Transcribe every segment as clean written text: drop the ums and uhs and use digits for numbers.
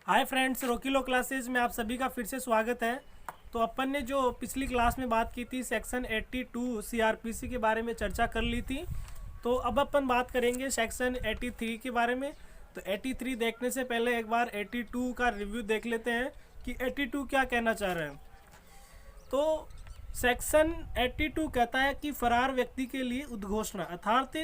Hi friends, रोकिलो classes में आप सभी का फिर से स्वागत है। तो अपन ने जो पिछली क्लास में बात की थी सेक्शन 82 सीआरपीसी के बारे में चर्चा कर ली थी। तो अब अपन बात करेंगे सेक्शन 83 के बारे में। तो 83 देखने से पहले एक बार 82 का रिव्यू देख लेते हैं कि 82 क्या कहना चाह रहे हैं। तो सेक्शन 82 कहता है कि फरार व्यक्ति के लिए उद्घोषणा अर्थात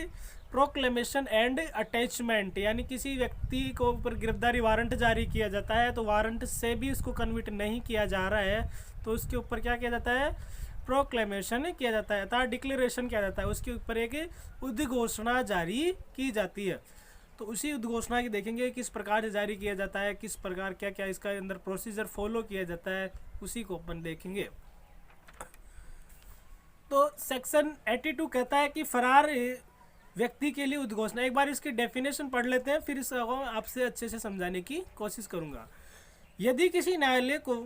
प्रोक्लेमेशन एंड अटैचमेंट, यानी किसी व्यक्ति को ऊपर गिरफ्तारी वारंट जारी किया जाता है तो वारंट से भी उसको कन्विट नहीं किया जा रहा है तो उसके ऊपर क्या किया जाता है, प्रोक्लेमेशन किया जाता है अर्थात डिक्लेरेशन किया जाता है। उसके ऊपर एक उद्घोषणा जारी की जाती है। तो उसी उद्घोषणा की देखेंगे किस प्रकार से जारी किया जाता है, किस प्रकार क्या क्या इसका अंदर प्रोसीजर फॉलो किया जाता है, उसी को अपन देखेंगे। तो सेक्शन 82 कहता है कि फरार व्यक्ति के लिए उद्घोषणा, एक बार इसकी डेफिनेशन पढ़ लेते हैं फिर इसको आपसे अच्छे से समझाने की कोशिश करूंगा। यदि किसी न्यायालय को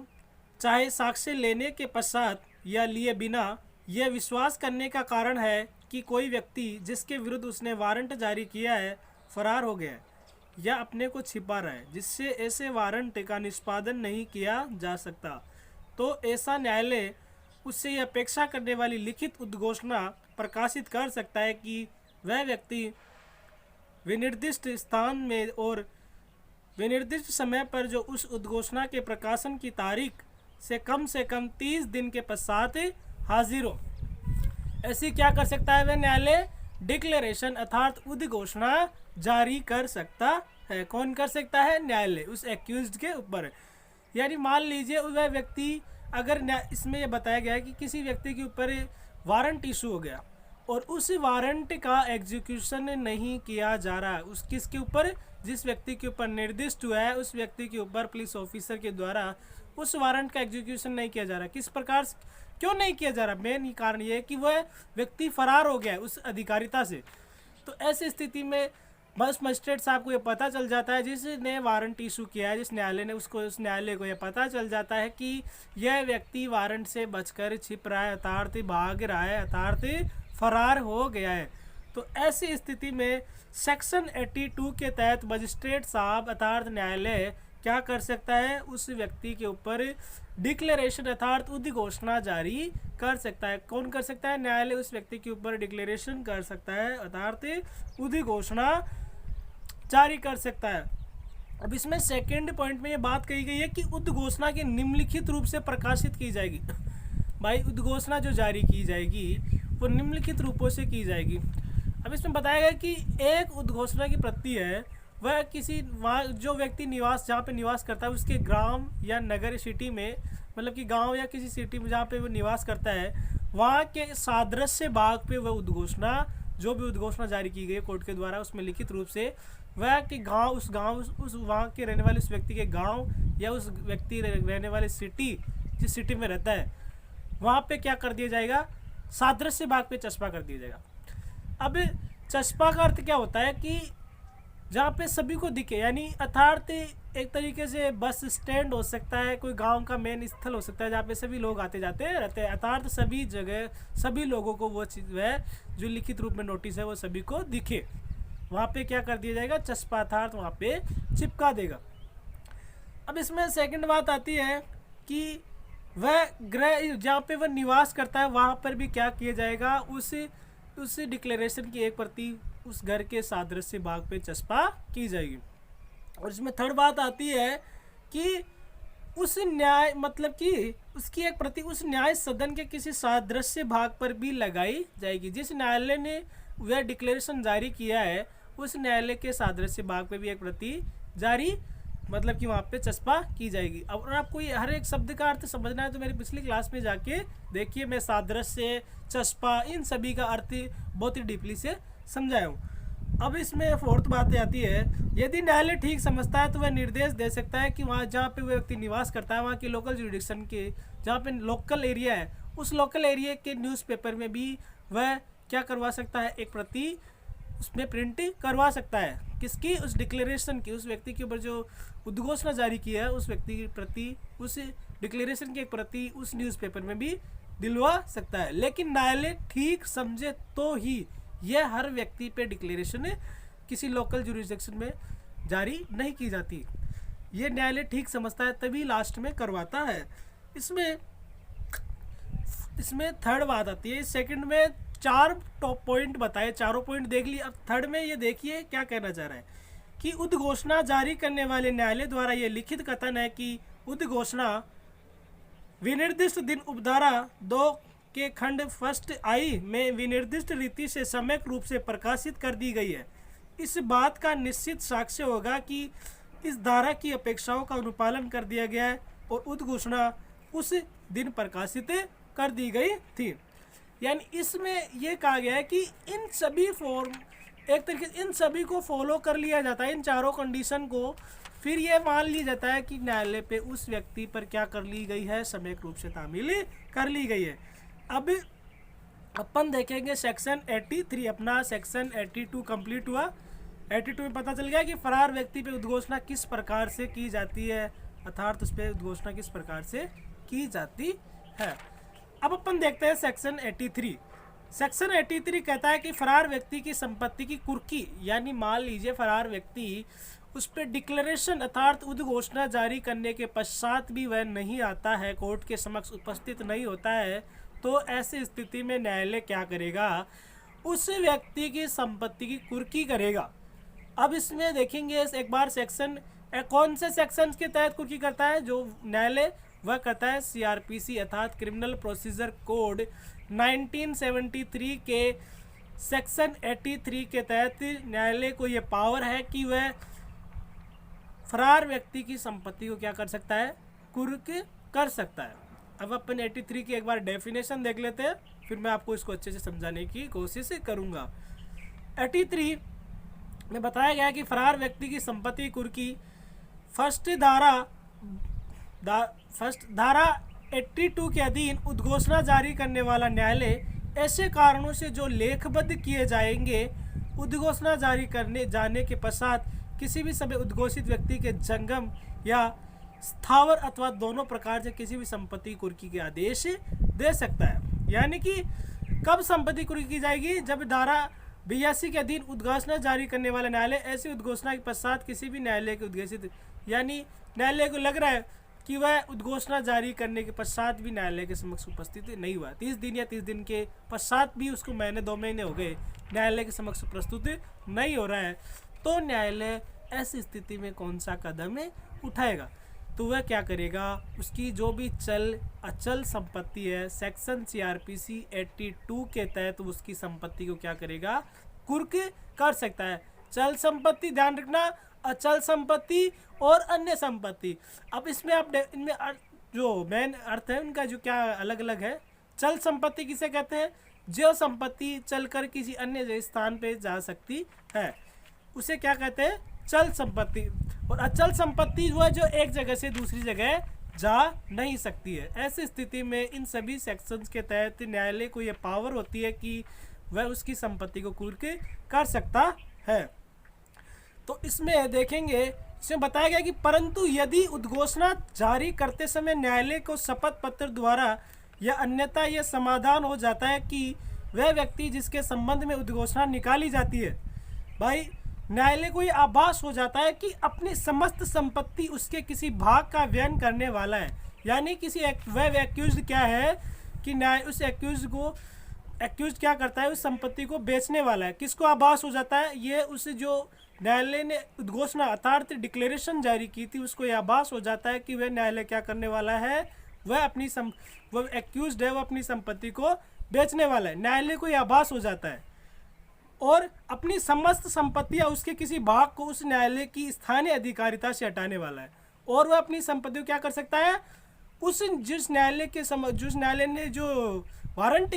चाहे साक्ष्य लेने के पश्चात या लिए बिना यह विश्वास करने का कारण है कि कोई व्यक्ति जिसके विरुद्ध उसने वारंट जारी किया है फरार हो गया है या अपने को छिपा रहा है जिससे ऐसे वारंट का निष्पादन नहीं किया जा सकता, तो ऐसा न्यायालय उससे यह अपेक्षा करने वाली लिखित उद्घोषणा प्रकाशित कर सकता है कि वह व्यक्ति विनिर्दिष्ट स्थान में और विनिर्दिष्ट समय पर जो उस उद्घोषणा के प्रकाशन की तारीख से कम 30 दिन के पश्चात हाजिर हो। ऐसी क्या कर सकता है वह न्यायालय, डिक्लेरेशन अर्थात उद्घोषणा जारी कर सकता है। कौन कर सकता है? न्यायालय उस एक्यूज्ड के ऊपर। यानी मान लीजिए वह व्यक्ति, अगर इसमें यह बताया गया है कि किसी व्यक्ति के ऊपर वारंट इशू हो गया और उस वारंट का एग्जीक्यूशन नहीं किया जा रहा है, उस किसके ऊपर, जिस व्यक्ति के ऊपर निर्दिष्ट हुआ है उस व्यक्ति के ऊपर पुलिस ऑफिसर के द्वारा उस वारंट का एग्जीक्यूशन नहीं किया जा रहा। किस प्रकार क्यों नहीं किया जा रहा? मेन कारण ये है कि वह व्यक्ति फरार हो गया है उस अधिकारिता से। तो ऐसी स्थिति में बस मजिस्ट्रेट साहब को ये पता चल जाता है, जिसने वारंट इशू किया है, जिस न्यायालय ने उसको, उस न्यायालय को यह पता चल जाता है कि यह व्यक्ति वारंट से बचकर छिप रहा है अर्थात भाग रहा है अर्थात फरार हो गया है। तो ऐसी स्थिति में सेक्शन 82 के तहत मजिस्ट्रेट साहब अर्थात न्यायालय क्या कर सकता है, उस व्यक्ति के ऊपर डिक्लेरेशन अर्थात उद्घोषणा जारी कर सकता है। कौन कर सकता है? न्यायालय उस व्यक्ति के ऊपर डिक्लेरेशन कर सकता है अर्थात उद्घोषणा जारी कर सकता है। अब इसमें सेकंड पॉइंट में ये बात कही गई है कि उद्घोषणा की निम्नलिखित रूप से प्रकाशित की जाएगी। भाई उद्घोषणा जो जारी की जाएगी वो निम्नलिखित रूपों से की जाएगी। अब इसमें बताया गया कि एक उद्घोषणा की प्रति है वह किसी वहाँ जो व्यक्ति निवास, जहाँ पे निवास करता है उसके ग्राम या नगर सिटी में, मतलब कि गांव या किसी सिटी में जहाँ पे वो निवास करता है वहाँ के सादृश्य भाग पे वह उद्घोषणा, जो भी उद्घोषणा जारी की गई कोर्ट के द्वारा उसमें लिखित रूप से वह कि उस वहाँ के रहने वाले उस व्यक्ति के गाँव या उस व्यक्ति रहने वाले सिटी, जिस सिटी में रहता है वहाँ पे क्या कर दिया जाएगा, सादृश्य भाग पे चस्पा कर दिया जाएगा। अब चस्पा का अर्थ क्या होता है कि जहाँ पे सभी को दिखे, यानी अर्थात एक तरीके से बस स्टैंड हो सकता है, कोई गांव का मेन स्थल हो सकता है जहाँ पे सभी लोग आते जाते रहते हैं अर्थात सभी जगह सभी लोगों को वो चीज़ वह जो लिखित रूप में नोटिस है वो सभी को दिखे, वहाँ पे क्या कर दिया जाएगा, चस्पा अर्थात वहाँ पे चिपका देगा। अब इसमें सेकंड बात आती है कि वह गृह जहाँ पे वह निवास करता है वहाँ पर भी क्या किया जाएगा, उस डिक्लेरेशन की एक प्रति उस घर के सादृश्य भाग पे चस्पा की जाएगी। और इसमें थर्ड बात आती है कि उस न्याय, मतलब कि उसकी एक प्रति उस न्याय सदन के किसी सादृश्य भाग पर भी लगाई जाएगी। जिस न्यायालय ने वह डिक्लेरेशन जारी किया है उस न्यायालय के सादृश्य भाग पे भी एक प्रति जारी, मतलब कि वहाँ पे चस्पा की जाएगी। अब आपको ये हर एक शब्द का अर्थ समझना है तो मेरी पिछली क्लास में जाके देखिए, मैं सादृश्य, चस्पा, इन सभी का अर्थ बहुत ही डीपली से समझाया हूँ। अब इसमें फोर्थ बात आती है, यदि न्यायालय ठीक समझता है तो वह निर्देश दे सकता है कि वहाँ जहाँ पे वह व्यक्ति निवास करता है वहाँ के लोकल जुडिक्शन के, जहाँ पे लोकल एरिया है उस लोकल एरिया के न्यूज़पेपर में भी वह क्या करवा सकता है, एक प्रति उसमें प्रिंट करवा सकता है। किसकी? उस डिक्लेरेशन की, उस व्यक्ति के ऊपर जो उद्घोषणा जारी की है उस व्यक्ति की प्रति, उस डिक्लेरेशन की एक प्रति उस न्यूज़पेपर में भी दिलवा सकता है। लेकिन न्यायालय ठीक समझे तो ही यह हर व्यक्ति पे डिक्लेरेशन किसी लोकल जुरिस्डिक्शन में जारी नहीं की जाती। ये न्यायालय ठीक समझता है तभी लास्ट में करवाता है। इसमें इसमें थर्ड बात आती है। सेकंड में 4 टॉप पॉइंट बताए, चारों पॉइंट देख लिए। अब थर्ड में ये देखिए क्या कहना चाह रहा है कि उद्घोषणा जारी करने वाले न्यायालय द्वारा ये लिखित कथन है कि उद्घोषणा विनिर्दिष्ट दिन उपधारा 2 के खंड फर्स्ट आई में विनिर्दिष्ट रीति से सम्यक रूप से प्रकाशित कर दी गई है। इस बात का निश्चित साक्ष्य होगा कि इस धारा की अपेक्षाओं का अनुपालन कर दिया गया है और उद्घोषणा उस दिन प्रकाशित कर दी गई थी। यानी इसमें यह कहा गया है कि इन सभी फॉर्म एक तरीके से इन सभी को फॉलो कर लिया जाता है, इन चारों कंडीशन को। फिर ये मान लिया जाता है कि न्यायालय पे उस व्यक्ति पर क्या कर ली गई है, सम्यक रूप से तामील कर ली गई है। अब अपन देखेंगे सेक्शन 83। अपना सेक्शन 82 कंप्लीट हुआ। 82 में पता चल गया कि फरार व्यक्ति पे उद्घोषणा किस प्रकार से की जाती है, अर्थात उस पर उद्घोषणा किस प्रकार से की जाती है। अब अपन देखते हैं सेक्शन 83। सेक्शन 83 कहता है कि फरार व्यक्ति की संपत्ति की कुर्की, यानी मान लीजिए फरार व्यक्ति उस पर डिक्लेरेशन अर्थात उद्घोषणा जारी करने के पश्चात भी वह नहीं आता है, कोर्ट के समक्ष उपस्थित नहीं होता है, तो ऐसी स्थिति में न्यायालय क्या करेगा, उस व्यक्ति की संपत्ति की कुर्की करेगा। अब इसमें देखेंगे एक बार सेक्शन कौन से सेक्शन के तहत कुर्की करता है जो न्यायालय, वह करता है CRPC अर्थात क्रिमिनल प्रोसीजर कोड 1973 के सेक्शन 83 के तहत न्यायालय को यह पावर है कि वह फरार व्यक्ति की संपत्ति को क्या कर सकता है, कुर्क कर सकता है। अब अपन 83 की एक बार डेफिनेशन देख लेते हैं, फिर मैं आपको इसको अच्छे से समझाने की कोशिश करूंगा। 83 में बताया गया कि फरार व्यक्ति की संपत्ति कुर्की फर्स्ट धारा 82 के अधीन उद्घोषणा जारी करने वाला न्यायालय ऐसे कारणों से जो लेखबद्ध किए जाएंगे उद्घोषणा जारी करने जाने के पश्चात किसी भी समय उद्घोषित व्यक्ति के जंगम या स्थावर अथवा दोनों प्रकार से किसी भी संपत्ति कुर्की के आदेश दे सकता है। यानी कि कब संपत्ति कुर्की की जाएगी, जब धारा 82 के अधीन उद्घोषणा जारी करने वाला न्यायालय ऐसी उद्घोषणा के पश्चात किसी भी न्यायालय के उद्घोषित, यानी न्यायालय को लग रहा है कि वह उद्घोषणा जारी करने के पश्चात भी न्यायालय के समक्ष उपस्थित नहीं हुआ, 30 दिन या 30 दिन के पश्चात भी उसको महीने 2 महीने हो गए न्यायालय के समक्ष प्रस्तुत नहीं हो रहा है, तो न्यायालय ऐसी स्थिति में कौन सा कदम उठाएगा, तो वह क्या करेगा, उसकी जो भी अचल संपत्ति है सेक्शन CRPC 82 के तहत उसकी संपत्ति को क्या करेगा, कुर्क कर सकता है। चल संपत्ति ध्यान रखना, अचल संपत्ति और अन्य संपत्ति। अब इसमें आप इनमें जो मेन अर्थ है उनका जो क्या अलग अलग है। चल संपत्ति किसे कहते हैं, जो संपत्ति चलकर किसी अन्य स्थान पे जा सकती है उसे क्या कहते हैं, चल संपत्ति। और अचल संपत्ति वो है जो एक जगह से दूसरी जगह जा नहीं सकती है। ऐसी स्थिति में इन सभी सेक्शंस के तहत न्यायालय को यह पावर होती है कि वह उसकी संपत्ति को कुर्क कर सकता है। तो इसमें देखेंगे, इसमें बताया गया कि परंतु यदि उद्घोषणा जारी करते समय न्यायालय को शपथ पत्र द्वारा या अन्यथा यह समाधान हो जाता है कि वह व्यक्ति जिसके संबंध में उद्घोषणा निकाली जाती है, भाई न्यायालय को ये आभास हो जाता है कि अपनी समस्त संपत्ति उसके किसी भाग का व्ययन करने वाला है, यानी किसी वह एक्यूज क्या है कि न्याय उस एक्यूज क्या करता है, उस संपत्ति को बेचने वाला है। किसको आभास हो जाता है, ये उस जो न्यायालय ने उद्घोषणा अर्थात डिक्लेरेशन जारी की थी उसको यह आभास हो जाता है कि वह न्यायालय क्या करने वाला है, वह एक्यूज्ड है, वह अपनी संपत्ति को बेचने वाला है। न्यायालय को यह आभास हो जाता है और अपनी समस्त संपत्तियां उसके किसी भाग को उस न्यायालय की स्थानीय अधिकारिता से हटाने वाला है। और वह अपनी संपत्ति को क्या कर सकता है, जिस न्यायालय ने जो वारंट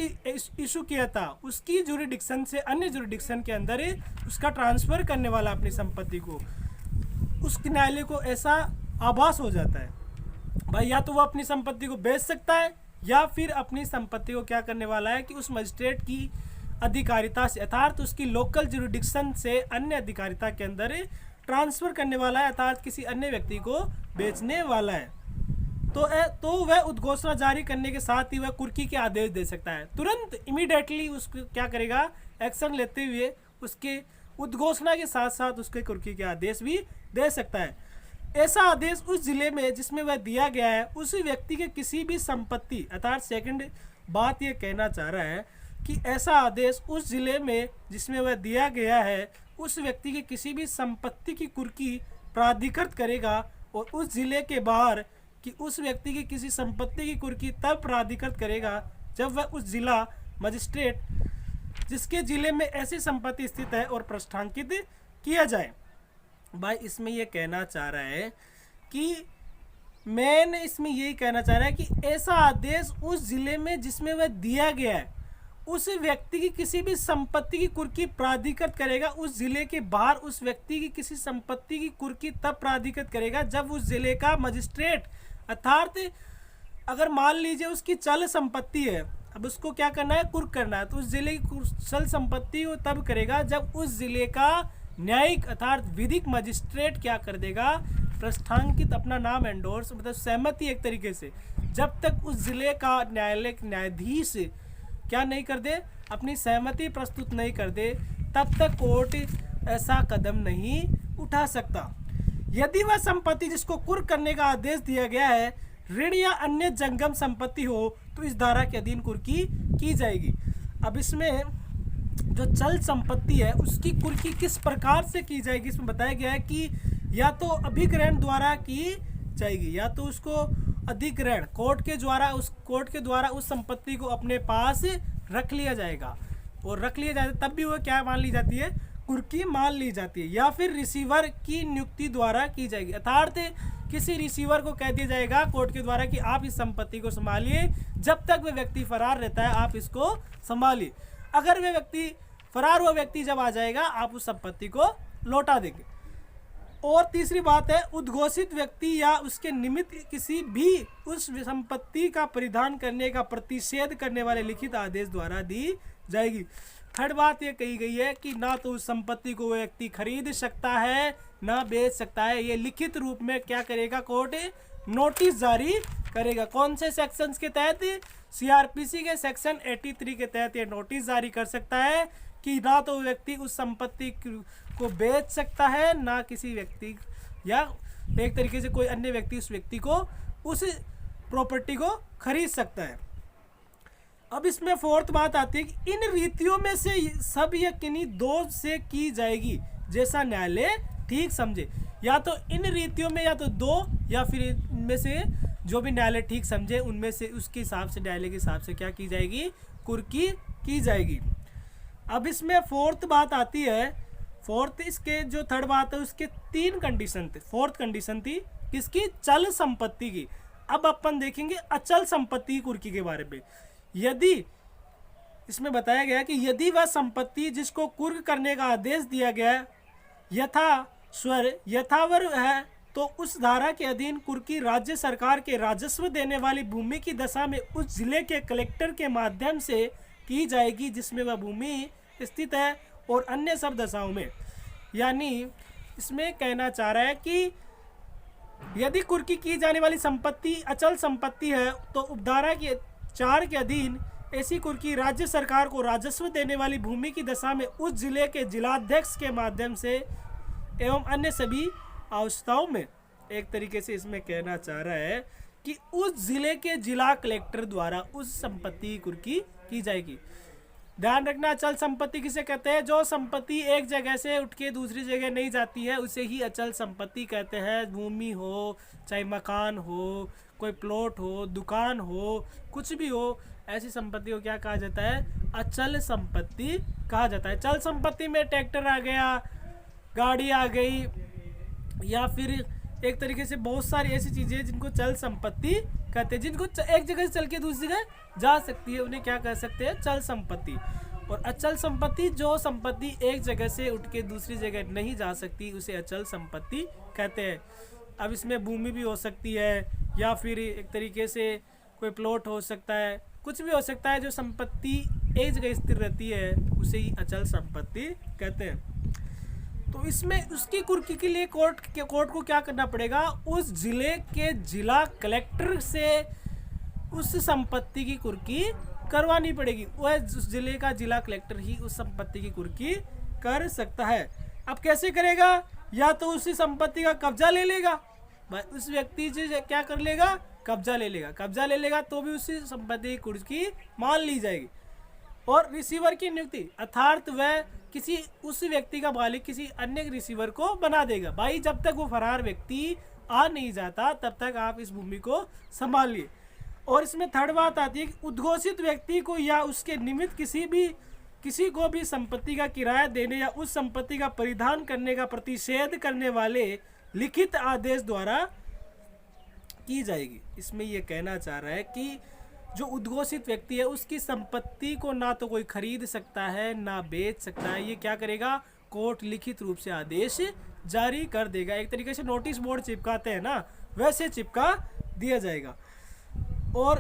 इशू किया था उसकी जुरिडिक्शन से अन्य जुरिडिक्शन के अंदर ही उसका ट्रांसफर करने वाला अपनी संपत्ति को, उस न्यायालय को ऐसा आभास हो जाता है भाई, या तो वह अपनी संपत्ति को बेच सकता है या फिर अपनी संपत्ति को क्या करने वाला है कि उस मजिस्ट्रेट की अधिकारिता से अर्थात उसकी लोकल जुरिडिक्शन से अन्य अधिकारिता के अंदर ट्रांसफर करने वाला है, अर्थात किसी अन्य व्यक्ति को बेचने वाला है। तो वह उद्घोषणा जारी करने के साथ ही वह कुर्की के आदेश दे सकता है, तुरंत इमीडिएटली उसको क्या करेगा, एक्शन लेते हुए उसके उद्घोषणा के साथ साथ उसके कुर्की के आदेश भी दे सकता है। ऐसा आदेश उस जिले में जिसमें वह दिया गया है उस व्यक्ति के किसी भी संपत्ति, अर्थात सेकंड बात ये कहना चाह रहा है कि ऐसा आदेश उस जिले में जिसमें वह दिया गया है उस व्यक्ति के किसी भी संपत्ति की कुर्की प्राधिकृत करेगा, और उस जिले के बाहर कि उस व्यक्ति की किसी संपत्ति की कुर्की तब प्राधिकृत करेगा जब वह उस जिला मजिस्ट्रेट जिसके जिले में ऐसी संपत्ति स्थित है और प्रस्थांकित किया जाए। भाई इसमें यह कहना चाह रहा है कि मैंने इसमें यही कहना चाह रहा है कि ऐसा आदेश उस जिले में जिसमें वह दिया गया है उस व्यक्ति की किसी भी संपत्ति की कुर्की प्राधिकृत करेगा, उस जिले के बाहर उस व्यक्ति की किसी संपत्ति की कुर्की तब प्राधिकृत करेगा जब उस जिले का मजिस्ट्रेट, अर्थात अगर मान लीजिए उसकी चल संपत्ति है, अब उसको क्या करना है, कुर्क करना है, तो उस जिले की चल संपत्ति वो तब करेगा जब उस जिले का न्यायिक अर्थात विधिक मजिस्ट्रेट क्या कर देगा, प्रस्थांकित अपना नाम एंडोर्स मतलब सहमति एक तरीके से, जब तक उस जिले का न्यायालय न्यायाधीश क्या नहीं कर दे, अपनी सहमति प्रस्तुत नहीं कर दे, तब तक कोर्ट ऐसा कदम नहीं उठा सकता। यदि वह संपत्ति जिसको कुर्क करने का आदेश दिया गया है ऋण या अन्य जंगम संपत्ति हो तो इस धारा के अधीन कुर्की की जाएगी। अब इसमें जो चल संपत्ति है उसकी कुर्की किस प्रकार से की जाएगी, इसमें बताया गया है कि या तो अभिग्रहण द्वारा की जाएगी या तो उसको अधिग्रहण कोर्ट के द्वारा उस संपत्ति को अपने पास रख लिया जाएगा, और रख लिया जाए तब भी वो क्या मान ली जाती है, कुर्की मान ली जाती है, या फिर रिसीवर की नियुक्ति द्वारा की जाएगी, अर्थात किसी रिसीवर को कह दिया जाएगा कोर्ट के द्वारा कि आप इस संपत्ति को संभालिए, जब तक वह व्यक्ति फरार रहता है आप इसको संभालिए, अगर वह व्यक्ति फरार हुआ व्यक्ति जब आ जाएगा आप उस संपत्ति को लौटा देंगे। और तीसरी बात है उद्घोषित व्यक्ति या उसके निमित्त किसी भी उस संपत्ति का परिधान करने का प्रतिषेध करने वाले लिखित आदेश द्वारा दी जाएगी। थर्ड बात ये कही गई है कि ना तो उस संपत्ति को व्यक्ति खरीद सकता है ना बेच सकता है, ये लिखित रूप में क्या करेगा, कोर्ट नोटिस जारी करेगा। कौन से सेक्शंस के तहत, सीआरपीसी के सेक्शन 83 के तहत ये नोटिस जारी कर सकता है कि ना तो व्यक्ति उस संपत्ति को बेच सकता है ना किसी व्यक्ति या एक तरीके से कोई अन्य व्यक्ति उस व्यक्ति को उस प्रॉपर्टी को खरीद सकता है। अब इसमें फोर्थ बात आती है कि इन रीतियों में से सब या किन्हीं दो से की जाएगी जैसा न्यायालय ठीक समझे, या तो इन रीतियों में या तो दो या फिर इनमें से जो भी न्यायालय ठीक समझे उनमें से उसके हिसाब से न्यायालय के हिसाब से क्या की जाएगी, कुर्की की जाएगी। अब इसमें फोर्थ बात आती है, फोर्थ इसके जो थर्ड बात है उसके तीन कंडीशन थे। फोर्थ कंडीशन थी किसकी, चल संपत्ति की। अब अपन देखेंगे अचल संपत्ति की कुर्की के बारे में। यदि इसमें बताया गया कि यदि वह संपत्ति जिसको कुर्क करने का आदेश दिया गया यथावर है तो उस धारा के अधीन कुर्की राज्य सरकार के राजस्व देने वाली भूमि की दशा में उस जिले के कलेक्टर के माध्यम से की जाएगी जिसमें वह भूमि स्थित है, और अन्य सब दशाओं में। यानी इसमें कहना चाह रहा है कि यदि कुर्की की जाने वाली संपत्ति अचल संपत्ति है तो उपधारा के 4 के अधीन ऐसी कुर्की राज्य सरकार को राजस्व देने वाली भूमि की दशा में उस जिले के जिलाध्यक्ष के माध्यम से एवं अन्य सभी अवस्थाओं में, एक तरीके से इसमें कहना चाह रहा है कि उस जिले के जिला कलेक्टर द्वारा उस संपत्ति की कुर्की की जाएगी। ध्यान रखना, अचल संपत्ति किसे कहते हैं, जो संपत्ति एक जगह से उठ के दूसरी जगह नहीं जाती है उसे ही अचल संपत्ति कहते हैं। भूमि हो, चाहे मकान हो, कोई प्लॉट हो, दुकान हो, कुछ भी हो, ऐसी संपत्ति को क्या कहा जाता है, अचल संपत्ति कहा जाता है। चल संपत्ति में ट्रैक्टर आ गया, गाड़ी आ गई, या फिर एक तरीके से बहुत सारी ऐसी चीज़ें जिनको चल संपत्ति कहते हैं, जिनको एक जगह से चल के दूसरी जगह जा सकती है, उन्हें क्या कह सकते हैं, चल संपत्ति। और अचल संपत्ति, जो संपत्ति एक जगह से उठ के दूसरी जगह नहीं जा सकती, उसे अचल संपत्ति कहते हैं। अब इसमें भूमि भी हो सकती है, या फिर एक तरीके से कोई प्लॉट हो सकता है, कुछ भी हो सकता है, जो संपत्ति एक जगह स्थिर रहती है उसे ही अचल संपत्ति कहते हैं। तो इसमें उसकी कुर्की के लिए कोर्ट को क्या करना पड़ेगा, उस जिले के जिला कलेक्टर से उस संपत्ति की कुर्की करवानी पड़ेगी। वह जिले का जिला कलेक्टर ही उस संपत्ति की कुर्की कर सकता है। अब कैसे करेगा, या तो उसी संपत्ति का कब्जा ले लेगा, उस व्यक्ति से क्या कर लेगा, कब्जा ले लेगा। कब्जा ले लेगा तो भी उसी संपत्ति की कुर्की मान ली जाएगी। और रिसीवर की नियुक्ति अर्थात वह किसी उस व्यक्ति का मालिक किसी अन्य रिसीवर को बना देगा। भाई जब तक वो फरार व्यक्ति आ नहीं जाता तब तक आप इस भूमि को संभालिए। और इसमें थर्ड बात आती है कि उद्घोषित व्यक्ति को या उसके निमित्त किसी को भी संपत्ति का किराया देने या उस संपत्ति का परिधान करने का प्रतिषेध करने वाले लिखित आदेश द्वारा की जाएगी। इसमें यह कहना चाह रहा है कि जो उद्घोषित व्यक्ति है उसकी संपत्ति को ना तो कोई खरीद सकता है ना बेच सकता है। ये क्या करेगा, कोर्ट लिखित रूप से आदेश जारी कर देगा। एक तरीके से नोटिस बोर्ड चिपकाते हैं ना, वैसे चिपका दिया जाएगा। और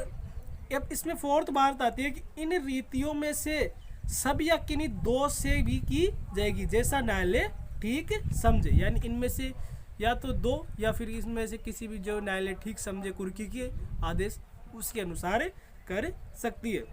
अब इसमें फोर्थ बात आती है कि इन रीतियों में से सब या किन्हीं दो से भी की जाएगी जैसा न्यायालय ठीक समझे। यानी इनमें से या तो दो या फिर इसमें से किसी भी जो न्यायालय ठीक समझे कुर्की के आदेश उसके अनुसार कर सकती है।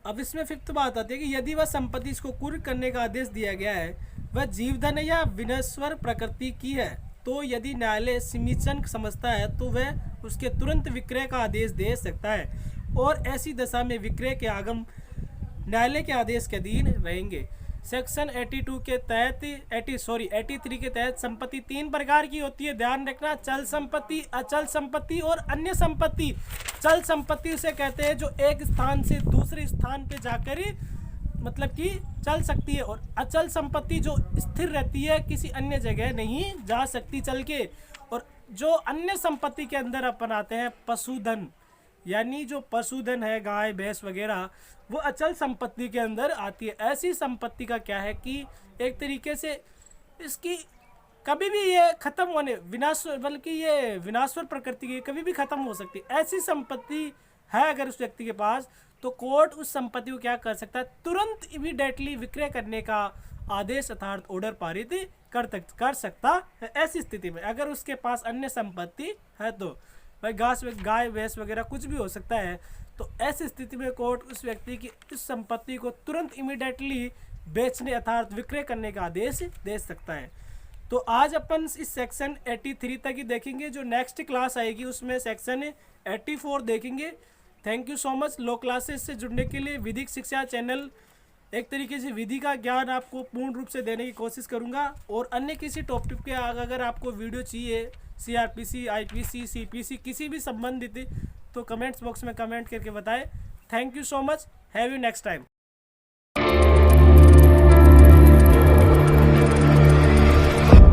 अब इसमें फिफ्थ बात आती है कि यदि वह संपत्ति इसको कुर्क करने का आदेश दिया गया है वह जीवधन या विनश्वर प्रकृति की है, तो यदि न्यायालय समीचीन समझता है तो वह उसके तुरंत विक्रय का आदेश दे सकता है। और ऐसी दशा में विक्रय के आगम न्यायालय के आदेश के अधीन रहेंगे। सेक्शन 82 के तहत 83 के तहत संपत्ति 3 प्रकार की होती है, ध्यान रखना, चल संपत्ति, अचल संपत्ति और अन्य संपत्ति। चल संपत्ति उसे कहते हैं जो एक स्थान से दूसरे स्थान पे जाकर मतलब कि चल सकती है, और अचल संपत्ति जो स्थिर रहती है, किसी अन्य जगह नहीं जा सकती चल के। और जो अन्य संपत्ति के अंदर अपन आते हैं पशुधन, यानी जो पशुधन है गाय भैंस वगैरह, वो अचल संपत्ति के अंदर आती है। ऐसी संपत्ति का क्या है कि एक तरीके से इसकी कभी भी ये खत्म होने बल्कि ये विनाशवर प्रकृति की कभी भी खत्म हो सकती है। ऐसी संपत्ति है अगर उस व्यक्ति के पास, तो कोर्ट उस संपत्ति को क्या कर सकता है, तुरंत इमीडिएटली विक्रय करने का आदेश अर्थात ऑर्डर पारित कर सकता है। ऐसी स्थिति में अगर उसके पास अन्य संपत्ति है तो भाई गाय भैंस वगैरह कुछ भी हो सकता है, तो ऐसी स्थिति में कोर्ट उस व्यक्ति की इस संपत्ति को तुरंत इमीडिएटली बेचने अर्थात विक्रय करने का आदेश दे सकता है। तो आज अपन इस सेक्शन 83 तक ही देखेंगे। जो नेक्स्ट क्लास आएगी उसमें सेक्शन 84 देखेंगे। Thank you so much. Low classes से जुड़ने के लिए विधिक शिक्षा चैनल एक तरीके से विधि का ज्ञान आपको पूर्ण रूप से देने की कोशिश करूंगा। और अन्य किसी टॉपिक के अगर आपको वीडियो चाहिए CRPC, IPC, CPC किसी भी संबंधित, तो कमेंट्स बॉक्स में कमेंट करके बताएं। Thank you so much. Have you next time.